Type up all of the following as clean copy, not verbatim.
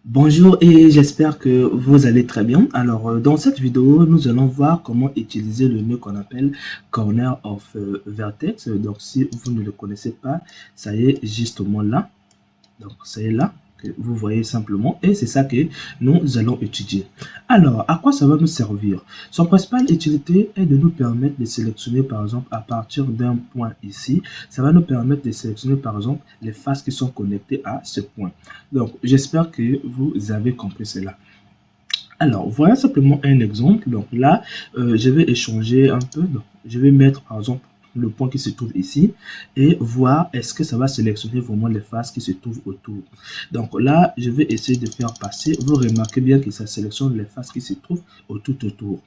Bonjour et j'espère que vous allez très bien. Alors, dans cette vidéo, nous allons voir comment utiliser le nœud qu'on appelle Corner of Vertex. Donc, si vous ne le connaissez pas, ça y est justement là. Donc, ça y est là que vous voyez simplement et c'est ça que nous allons étudier. Alors, à quoi ça va nous servir? Son principale utilité est de nous permettre de sélectionner par exemple à partir d'un point ici. Ça va nous permettre de sélectionner par exemple les faces qui sont connectées à ce point. Donc, j'espère que vous avez compris cela. Alors, voilà simplement un exemple. Donc là, je vais échanger un peu. Donc, je vais mettre par exemple le point qui se trouve ici et voir est-ce que ça va sélectionner vraiment les faces qui se trouvent autour. Donc là, je vais essayer de faire passer. Vous remarquez bien que ça sélectionne les faces qui se trouvent autour.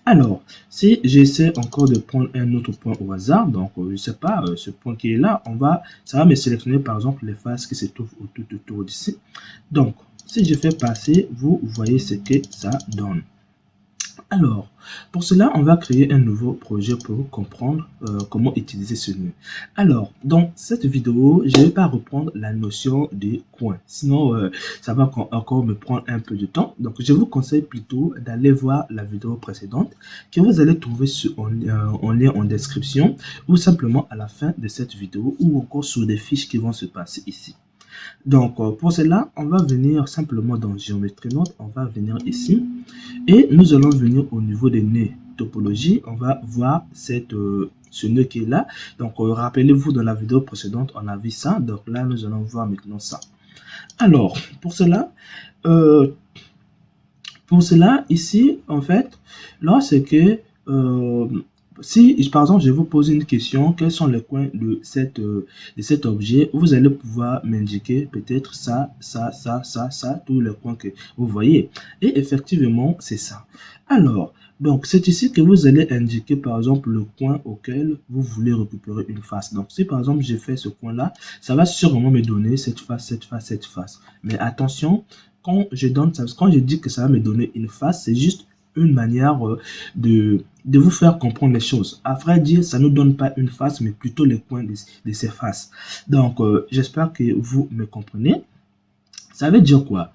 Alors, si j'essaie encore de prendre un autre point au hasard, donc je ne sais pas, ce point qui est là, ça va me sélectionner par exemple les faces qui se trouvent autour d'ici. Donc, si je fais passer, vous voyez ce que ça donne. Alors, pour cela, on va créer un nouveau projet pour comprendre comment utiliser ce nœud. Alors, dans cette vidéo, je ne vais pas reprendre la notion des coins. Sinon, ça va encore me prendre un peu de temps. Donc, je vous conseille plutôt d'aller voir la vidéo précédente que vous allez trouver en lien en description ou simplement à la fin de cette vidéo ou encore sur des fiches qui vont se passer ici. Donc, pour cela, on va venir simplement dans Géométrie Note, on va venir ici et nous allons venir au niveau des nœuds topologie. On va voir ce nœud qui est là. Donc, rappelez-vous, dans la vidéo précédente, on a vu ça. Donc là, nous allons voir maintenant ça. Alors, euh, pour cela ici, en fait, là, c'est que si, par exemple, je vous pose une question, quels sont les coins de cet objet, vous allez pouvoir m'indiquer peut-être ça, tous les coins que vous voyez. Et effectivement, c'est ça. Alors, donc, c'est ici que vous allez indiquer, par exemple, le coin auquel vous voulez récupérer une face. Donc, si, par exemple, j'ai fait ce coin-là, ça va sûrement me donner cette face, cette face, cette face. Mais attention, quand je dis que ça va me donner une face, c'est juste une manière de vous faire comprendre les choses. À vrai dire, ça ne nous donne pas une face, mais plutôt les coins de ces faces. Donc, j'espère que vous me comprenez. Ça veut dire quoi?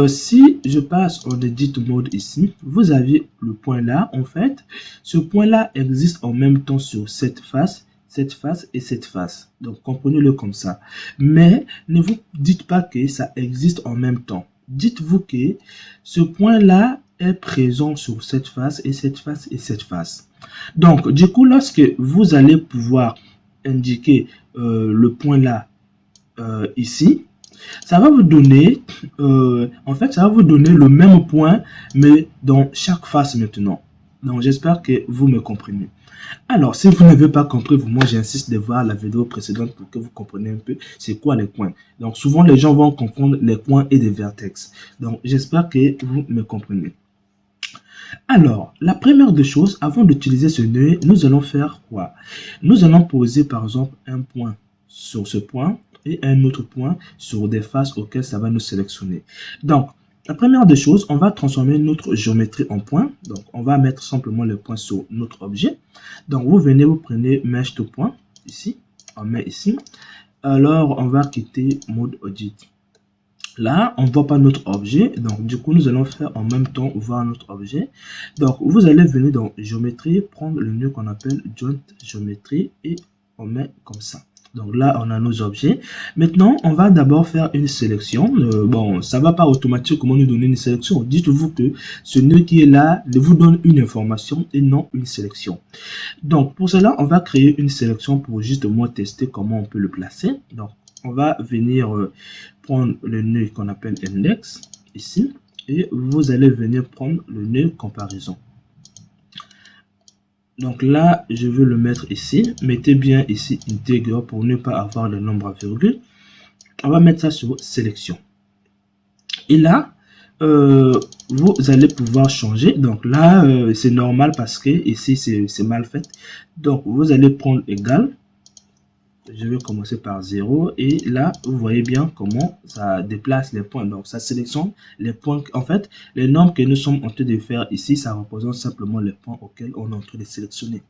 Si je passe en edit mode ici, vous avez le point là. En fait, ce point là existe en même temps sur cette face et cette face. Donc, comprenez-le comme ça. Mais ne vous dites pas que ça existe en même temps. Dites-vous que ce point là est présent sur cette face et cette face et cette face. Donc, du coup, lorsque vous allez pouvoir indiquer le point là ici, ça va vous donner, en fait, ça va vous donner le même point, mais dans chaque face maintenant. Donc, j'espère que vous me comprenez. Alors, si vous n'avez pas compris, moi, j'insiste de voir la vidéo précédente pour que vous compreniez un peu c'est quoi les coins. Donc, souvent, les gens vont confondre les coins et des vertex. Donc, j'espère que vous me comprenez. Alors, la première des choses, avant d'utiliser ce nœud, nous allons faire quoi? Nous allons poser, par exemple, un point sur ce point et un autre point sur des faces auxquelles ça va nous sélectionner. Donc, la première des choses, on va transformer notre géométrie en point. Donc, on va mettre simplement le point sur notre objet. Donc, vous venez, vous prenez Mesh to point, ici, on met ici. Alors, on va quitter Mode Audit. Là, on ne voit pas notre objet. Donc, du coup, nous allons faire en même temps voir notre objet. Donc, vous allez venir dans Géométrie, prendre le nœud qu'on appelle Joint Géométrie et on met comme ça. Donc là, on a nos objets. Maintenant, on va d'abord faire une sélection. Bon, ça ne va pas automatiquement nous donner une sélection. Dites-vous que ce nœud qui est là vous donne une information et non une sélection. Donc, pour cela, on va créer une sélection pour justement tester comment on peut le placer. Donc, on va venir prendre le nœud qu'on appelle index ici et vous allez venir prendre le nœud comparaison. Donc là, je veux le mettre ici. Mettez bien ici intègre pour ne pas avoir le nombre à virgule. On va mettre ça sur sélection. Et là, vous allez pouvoir changer. Donc là, c'est normal parce que ici, c'est mal fait. Donc, vous allez prendre égal. Je vais commencer par 0 et là vous voyez bien comment ça déplace les points. Donc ça sélectionne les points. En fait, les nombres que nous sommes en train de faire ici, ça représente simplement les points auxquels on est en train de sélectionner.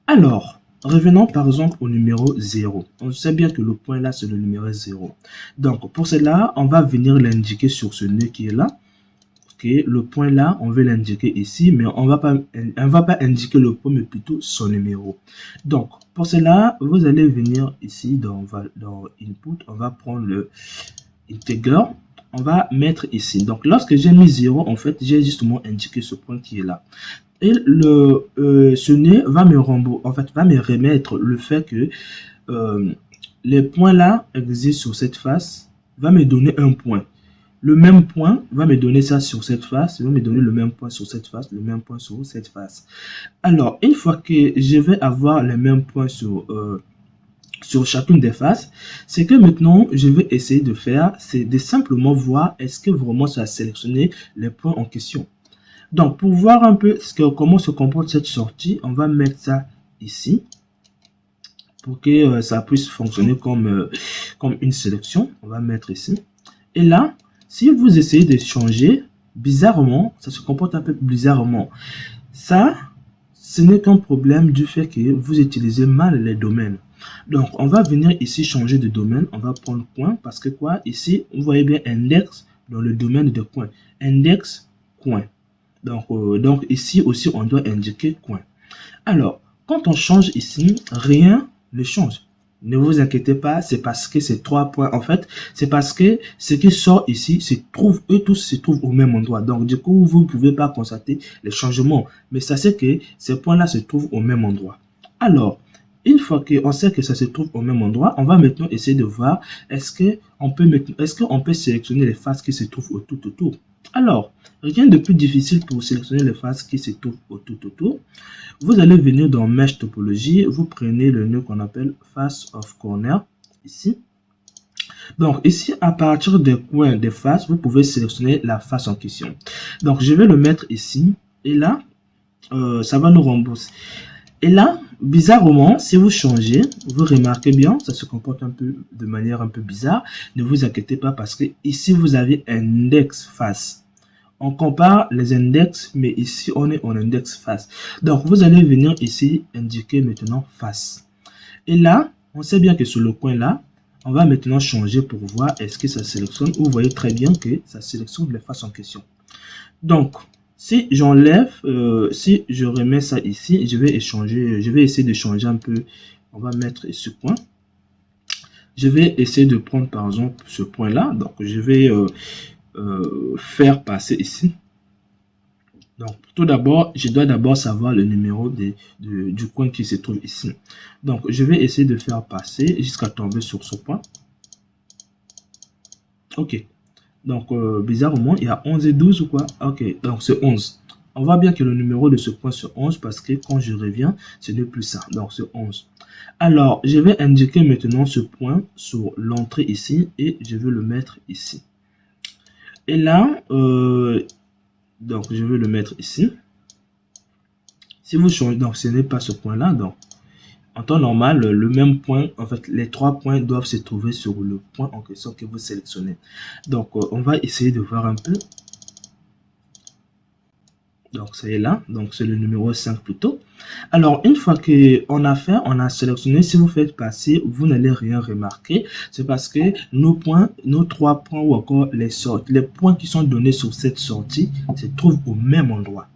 Alors, revenons par exemple au numéro 0. On sait bien que le point là, c'est le numéro 0. Donc, pour cela, on va venir l'indiquer sur ce nœud qui est là. Okay, le point là, on veut l'indiquer ici, mais on va pas indiquer le point, mais plutôt son numéro. Donc, pour cela, vous allez venir ici dans Input, on va prendre le integer, on va mettre ici. Donc, lorsque j'ai mis 0, en fait, j'ai justement indiqué ce point qui est là. Et ce nœud va me remettre le fait que les points là existent sur cette face, va me donner un point. Le même point va me donner ça sur cette face, va me donner le même point sur cette face, le même point sur cette face. Alors, une fois que je vais avoir les mêmes points sur chacune des faces, c'est que maintenant, je vais essayer de faire, c'est de simplement voir est-ce que vraiment ça a sélectionné les points en question. Donc, pour voir un peu comment se comporte cette sortie, on va mettre ça ici pour que ça puisse fonctionner comme une sélection. On va mettre ici. Et là, si vous essayez de changer, bizarrement, ça se comporte un peu bizarrement. Ça, ce n'est qu'un problème du fait que vous utilisez mal les domaines. Donc, on va venir ici changer de domaine. On va prendre point parce que quoi? Ici, vous voyez bien index dans le domaine de coin. Index, coin. Donc ici aussi, on doit indiquer coin. Alors, quand on change ici, rien ne change. Ne vous inquiétez pas, c'est parce que ces 3 points, en fait, c'est parce que ce qui sort ici, eux tous se trouvent au même endroit. Donc, du coup, vous ne pouvez pas constater les changements. Mais sachez que ces points-là se trouvent au même endroit. Alors, une fois qu'on sait que ça se trouve au même endroit, on va maintenant essayer de voir est-ce qu'on peut sélectionner les faces qui se trouvent tout autour. Alors, rien de plus difficile pour sélectionner les faces qui se trouvent tout autour. Vous allez venir dans Mesh Topologie, vous prenez le nœud qu'on appelle Face of Corner, ici. Donc, ici, à partir des coins des faces, vous pouvez sélectionner la face en question. Donc, je vais le mettre ici, et là, ça va nous rembourser. Et là, bizarrement, si vous changez, vous remarquez bien, ça se comporte de manière un peu bizarre. Ne vous inquiétez pas parce que ici, vous avez index face. On compare les index, mais ici, on est en index face. Donc, vous allez venir ici indiquer maintenant face. Et là, on sait bien que sur le coin là, on va maintenant changer pour voir est-ce que ça sélectionne. Vous voyez très bien que ça sélectionne les faces en question. Donc, si j'enlève, si je remets ça ici, je vais essayer de changer un peu. On va mettre ce point. Je vais essayer de prendre par exemple ce point là. Donc, je vais faire passer ici. Donc, tout d'abord, je dois d'abord savoir le numéro du coin qui se trouve ici. Donc, je vais essayer de faire passer jusqu'à tomber sur ce point. Ok. Donc, bizarrement, il y a 11 et 12 ou quoi? Ok, donc c'est 11. On voit bien que le numéro de ce point c'est 11 parce que quand je reviens, ce n'est plus ça. Donc, c'est 11. Alors, je vais indiquer maintenant ce point sur l'entrée ici et je vais le mettre ici. Et là, donc je vais le mettre ici. Si vous changez, donc ce n'est pas ce point-là. Donc, en temps normal, le même point, en fait, les 3 points doivent se trouver sur le point en question que vous sélectionnez. Donc, on va essayer de voir un peu. Donc, c'est là. Donc, c'est le numéro 5 plutôt. Alors, une fois qu'on a fait, on a sélectionné, si vous faites passer, vous n'allez rien remarquer. C'est parce que nos 3 points ou encore les points qui sont donnés sur cette sortie se trouvent au même endroit.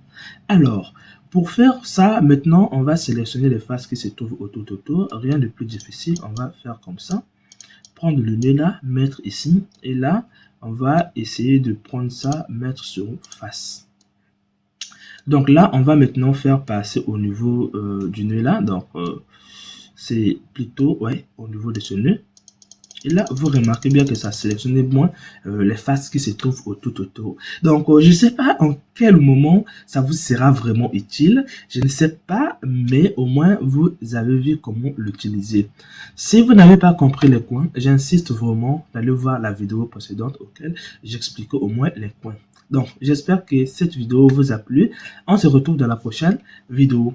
Alors, pour faire ça, maintenant, on va sélectionner les faces qui se trouvent autour. Rien de plus difficile. On va faire comme ça. Prendre le nœud là, mettre ici. Et là, on va essayer de prendre ça, mettre sur face. Donc là, on va maintenant faire passer au niveau du nœud là. Donc, c'est plutôt au niveau de ce nœud. Et là, vous remarquez bien que ça sélectionne moins les faces qui se trouvent autour. Donc, je ne sais pas en quel moment ça vous sera vraiment utile. Je ne sais pas, mais au moins, vous avez vu comment l'utiliser. Si vous n'avez pas compris les coins, j'insiste vraiment d'aller voir la vidéo précédente auquel j'expliquais au moins les coins. Donc, j'espère que cette vidéo vous a plu. On se retrouve dans la prochaine vidéo.